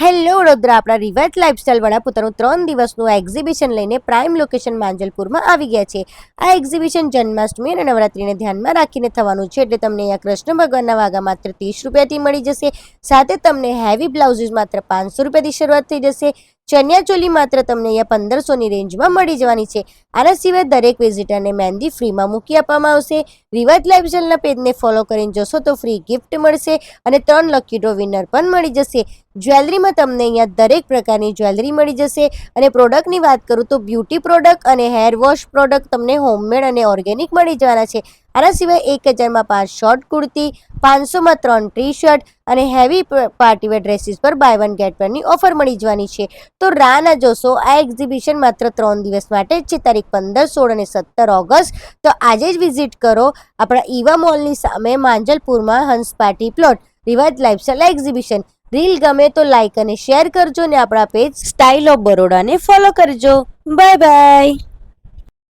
Hello Vadodara, આપણા રિવાજ lifestyle વાળા પોતાનું 3 દિવસનું એક્ઝિબિશન લઈને પ્રાઇમ લોકેશન માંજલપુરમાં આવી ગયા છે. આ એક્ઝિબિશન જન્માષ્ટમી અને નવરાત્રીને ધ્યાનમાં રાખીને થવાનું છે, એટલે તમને અહીંયા કૃષ્ણ ભગવાનના વાઘા માત્ર 30 રૂપિયાથી મળી જશે. સાથે તમને હેવી બ્લાઉઝીસ માત્ર 500 રૂપિયાથી શરૂઆત થઈ જશે. ચણિયા ચોલી માત્ર તમને અહીંયા 1500ની રેન્જમાં મળી જવાની છે. આના સિવાય દરેક વિઝિટરને મહેંદી ફ્રીમાં મૂકી આપવામાં આવશે. રિવાજ લાઇફસ્ટાઇલના પેજને ફોલો કરીને જશો તો ફ્રી ગિફ્ટ મળશે અને 3 લકી ડ્રો વિનર પણ મળી જશે. જ્વેલરીમાં તમને અહીંયા દરેક પ્રકારની જ્વેલરી મળી જશે. અને પ્રોડક્ટની વાત કરું તો બ્યુટી પ્રોડક્ટ અને હેર વોશ પ્રોડક્ટ તમને હોમમેડ અને ઓર્ગેનિક મળી જવાના છે. આના સિવાય 1000માં 5 શોર્ટ કુર્તી, 500માં 3 ટી શર્ટ અને હેવી પાર્ટીવેર ડ્રેસીસ પર બાય વન ગેટ વનની ઓફર મળી જવાની છે. તો રાહ ના જોશો, આ એક્ઝિબિશન માત્ર 3 દિવસ માટે જ છે, તારીખ 15, 16 અને 17 ઓગસ્ટ. તો આજે જ વિઝિટ કરો આપણા ઈવા મોલની સામે માંજલપુરમાં હંસ પાર્ટી પ્લોટ રિવાજ લાઇફસ્ટાઇલ એક્ઝિબિશન. રીલ ગમે તો લાઈક અને શેર કરજો ને આપણા પેજ સ્ટાઇલ ઓફ બરોડાને ફોલો કરજો. Bye bye.